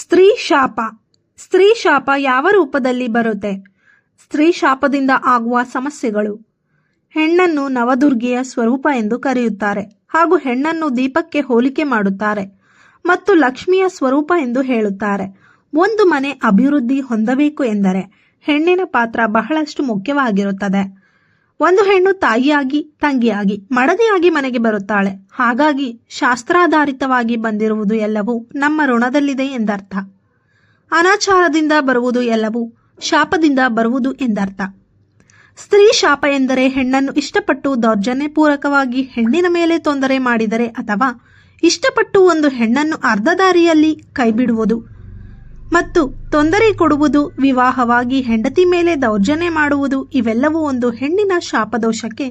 ಸ್ತ್ರೀ ಶಾಪ. ಸ್ತ್ರೀ ಶಾಪ ಯಾವ ರೂಪದಲ್ಲಿ ಬರುತ್ತೆ? ಸ್ತ್ರೀ ಶಾಪದಿಂದ ಆಗುವ ಸಮಸ್ಯೆಗಳು. ಹೆಣ್ಣನ್ನು ನವದುರ್ಗೆಯ ಸ್ವರೂಪ ಎಂದು ಕರೆಯುತ್ತಾರೆ ಹಾಗೂ ಹೆಣ್ಣನ್ನು ದೀಪಕ್ಕೆ ಹೋಲಿಕೆ ಮಾಡುತ್ತಾರೆ ಮತ್ತು ಲಕ್ಷ್ಮಿಯ ಸ್ವರೂಪ ಎಂದು ಹೇಳುತ್ತಾರೆ. ಒಂದು ಮನೆ ಅಭಿವೃದ್ಧಿ ಹೊಂದಬೇಕು ಎಂದರೆ ಹೆಣ್ಣಿನ ಪಾತ್ರ ಬಹಳಷ್ಟು ಮುಖ್ಯವಾಗಿರುತ್ತದೆ. ಒಂದು ಹೆಣ್ಣು ತಾಯಿಯಾಗಿ, ತಂಗಿಯಾಗಿ, ಮಡದಿಯಾಗಿ ಮನೆಗೆ ಬರುತ್ತಾಳೆ. ಹಾಗಾಗಿ ಶಾಸ್ತ್ರಾಧಾರಿತವಾಗಿ ಬಂದಿರುವುದು ಎಲ್ಲವೂ ನಮ್ಮ ಋಣದಲ್ಲಿದೆ ಎಂದರ್ಥ. ಅನಾಚಾರದಿಂದ ಬರುವುದು ಎಲ್ಲವೂ ಶಾಪದಿಂದ ಬರುವುದು ಎಂದರ್ಥ. ಸ್ತ್ರೀ ಶಾಪ ಎಂದರೆ ಹೆಣ್ಣನ್ನು ಇಷ್ಟಪಟ್ಟು ದೌರ್ಜನ್ಯಪೂರ್ವಕವಾಗಿ ಹೆಣ್ಣಿನ ಮೇಲೆ ತೊಂದರೆ ಮಾಡಿದರೆ ಅಥವಾ ಇಷ್ಟಪಟ್ಟು ಒಂದು ಹೆಣ್ಣನ್ನು ಅರ್ಧ ದಾರಿಯಲ್ಲಿ ಕೈಬಿಡುವುದು ಮತ್ತು ತೊಂದರೆ ಕೊಡುವುದು, ವಿವಾಹವಾಗಿ ಹೆಂಡತಿ ಮೇಲೆ ದೌರ್ಜನ್ಯ ಮಾಡುವುದು, ಇವೆಲ್ಲವೂ ಒಂದು ಹೆಣ್ಣಿನ ಶಾಪದೋಷಕ್ಕೆ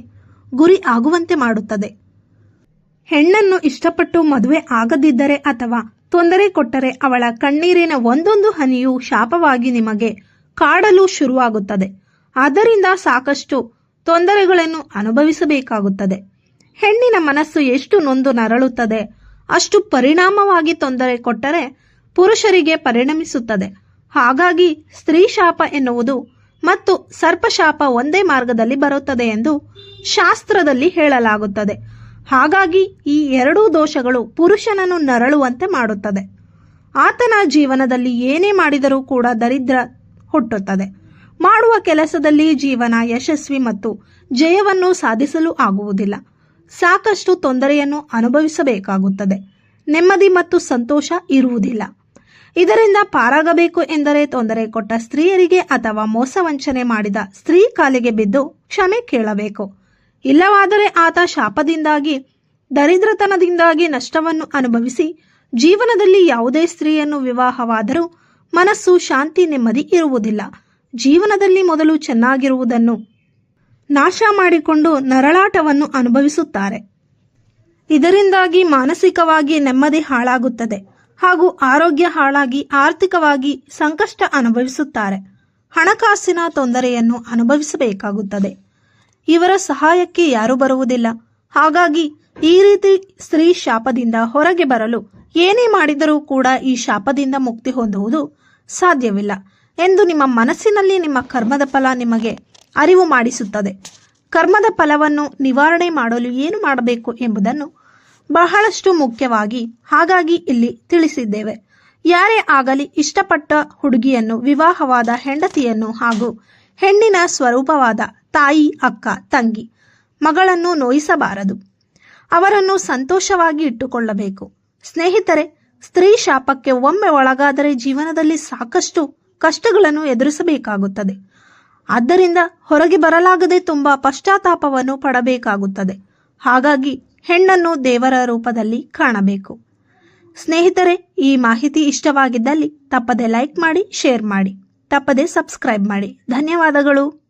ಗುರಿ ಆಗುವಂತೆ ಮಾಡುತ್ತದೆ. ಹೆಣ್ಣನ್ನು ಇಷ್ಟಪಟ್ಟು ಮದುವೆ ಆಗದಿದ್ದರೆ ಅಥವಾ ತೊಂದರೆ ಕೊಟ್ಟರೆ ಅವಳ ಕಣ್ಣೀರಿನ ಒಂದೊಂದು ಹನಿಯೂ ಶಾಪವಾಗಿ ನಿಮಗೆ ಕಾಡಲು ಶುರುವಾಗುತ್ತದೆ. ಆದ್ದರಿಂದ ಸಾಕಷ್ಟು ತೊಂದರೆಗಳನ್ನು ಅನುಭವಿಸಬೇಕಾಗುತ್ತದೆ. ಹೆಣ್ಣಿನ ಮನಸ್ಸು ಎಷ್ಟು ನೊಂದು ನರಳುತ್ತದೆ, ಅಷ್ಟು ಪರಿಣಾಮವಾಗಿ ತೊಂದರೆ ಕೊಟ್ಟರೆ ಪುರುಷರಿಗೆ ಪರಿಣಮಿಸುತ್ತದೆ. ಹಾಗಾಗಿ ಸ್ತ್ರೀ ಶಾಪ ಎನ್ನುವುದು ಮತ್ತು ಸರ್ಪಶಾಪ ಒಂದೇ ಮಾರ್ಗದಲ್ಲಿ ಬರುತ್ತದೆ ಎಂದು ಶಾಸ್ತ್ರದಲ್ಲಿ ಹೇಳಲಾಗುತ್ತದೆ. ಹಾಗಾಗಿ ಈ ಎರಡೂ ದೋಷಗಳು ಪುರುಷನನ್ನು ನರಳುವಂತೆ ಮಾಡುತ್ತದೆ. ಆತನ ಜೀವನದಲ್ಲಿ ಏನೇ ಮಾಡಿದರೂ ಕೂಡ ದರಿದ್ರ ಹುಟ್ಟುತ್ತದೆ. ಮಾಡುವ ಕೆಲಸದಲ್ಲಿ ಜೀವನ ಯಶಸ್ವಿ ಮತ್ತು ಜಯವನ್ನು ಸಾಧಿಸಲು ಆಗುವುದಿಲ್ಲ. ಸಾಕಷ್ಟು ತೊಂದರೆಯನ್ನು ಅನುಭವಿಸಬೇಕಾಗುತ್ತದೆ. ನೆಮ್ಮದಿ ಮತ್ತು ಸಂತೋಷ ಇರುವುದಿಲ್ಲ. ಇದರಿಂದ ಪಾರಾಗಬೇಕು ಎಂದರೆ ತೊಂದರೆ ಕೊಟ್ಟ ಸ್ತ್ರೀಯರಿಗೆ ಅಥವಾ ಮೋಸ ವಂಚನೆ ಮಾಡಿದ ಸ್ತ್ರೀ ಕಾಲಿಗೆ ಬಿದ್ದು ಕ್ಷಮೆ ಕೇಳಬೇಕು. ಇಲ್ಲವಾದರೆ ಆತ ಶಾಪದಿಂದಾಗಿ, ದರಿದ್ರತನದಿಂದಾಗಿ ನಷ್ಟವನ್ನು ಅನುಭವಿಸಿ ಜೀವನದಲ್ಲಿ ಯಾವುದೇ ಸ್ತ್ರೀಯನ್ನು ವಿವಾಹವಾದರೂ ಮನಸ್ಸು ಶಾಂತಿ ನೆಮ್ಮದಿ ಇರುವುದಿಲ್ಲ. ಜೀವನದಲ್ಲಿ ಮೊದಲು ಚೆನ್ನಾಗಿರುವುದನ್ನು ನಾಶ ಮಾಡಿಕೊಂಡು ನರಳಾಟವನ್ನು ಅನುಭವಿಸುತ್ತಾರೆ. ಇದರಿಂದಾಗಿ ಮಾನಸಿಕವಾಗಿ ನೆಮ್ಮದಿ ಹಾಳಾಗುತ್ತದೆ ಹಾಗೂ ಆರೋಗ್ಯ ಹಾಳಾಗಿ ಆರ್ಥಿಕವಾಗಿ ಸಂಕಷ್ಟ ಅನುಭವಿಸುತ್ತಾರೆ. ಹಣಕಾಸಿನ ತೊಂದರೆಯನ್ನು ಅನುಭವಿಸಬೇಕಾಗುತ್ತದೆ. ಇವರ ಸಹಾಯಕ್ಕೆ ಯಾರೂ ಬರುವುದಿಲ್ಲ. ಹಾಗಾಗಿ ಈ ರೀತಿ ಸ್ತ್ರೀ ಶಾಪದಿಂದ ಹೊರಗೆ ಬರಲು ಏನೇ ಮಾಡಿದರೂ ಕೂಡ ಈ ಶಾಪದಿಂದ ಮುಕ್ತಿ ಹೊಂದುವುದು ಸಾಧ್ಯವಿಲ್ಲ ಎಂದು ನಿಮ್ಮ ಮನಸ್ಸಿನಲ್ಲಿ ನಿಮ್ಮ ಕರ್ಮದ ಫಲ ನಿಮಗೆ ಅರಿವು ಮಾಡಿಸುತ್ತದೆ. ಕರ್ಮದ ಫಲವನ್ನು ನಿವಾರಣೆ ಮಾಡಲು ಏನು ಮಾಡಬೇಕು ಎಂಬುದನ್ನು ಬಹಳಷ್ಟು ಮುಖ್ಯವಾಗಿ ಹಾಗಾಗಿ ಇಲ್ಲಿ ತಿಳಿಸಿದ್ದೇವೆ. ಯಾರೇ ಆಗಲಿ ಇಷ್ಟಪಟ್ಟ ಹುಡುಗಿಯನ್ನು, ವಿವಾಹವಾದ ಹೆಂಡತಿಯನ್ನು ಹಾಗೂ ಹೆಣ್ಣಿನ ಸ್ವರೂಪವಾದ ತಾಯಿ, ಅಕ್ಕ, ತಂಗಿ, ಮಗಳನ್ನು ನೋಯಿಸಬಾರದು. ಅವರನ್ನು ಸಂತೋಷವಾಗಿ ಇಟ್ಟುಕೊಳ್ಳಬೇಕು. ಸ್ನೇಹಿತರೆ, ಸ್ತ್ರೀ ಶಾಪಕ್ಕೆ ಒಮ್ಮೆ ಒಳಗಾದರೆ ಜೀವನದಲ್ಲಿ ಸಾಕಷ್ಟು ಕಷ್ಟಗಳನ್ನು ಎದುರಿಸಬೇಕಾಗುತ್ತದೆ. ಆದ್ದರಿಂದ ಹೊರಗೆ ಬರಲಾಗದೆ ತುಂಬಾ ಪಶ್ಚಾತ್ತಾಪವನ್ನು ಪಡಬೇಕಾಗುತ್ತದೆ. ಹಾಗಾಗಿ ಹೆಣ್ಣನ್ನು ದೇವರ ರೂಪದಲ್ಲಿ ಕಾಣಬೇಕು. ಸ್ನೇಹಿತರೆ, ಈ ಮಾಹಿತಿ ಇಷ್ಟವಾಗಿದ್ದಲ್ಲಿ ತಪ್ಪದೆ ಲೈಕ್ ಮಾಡಿ, ಶೇರ್ ಮಾಡಿ, ತಪ್ಪದೆ ಸಬ್ಸ್ಕ್ರೈಬ್ ಮಾಡಿ. ಧನ್ಯವಾದಗಳು.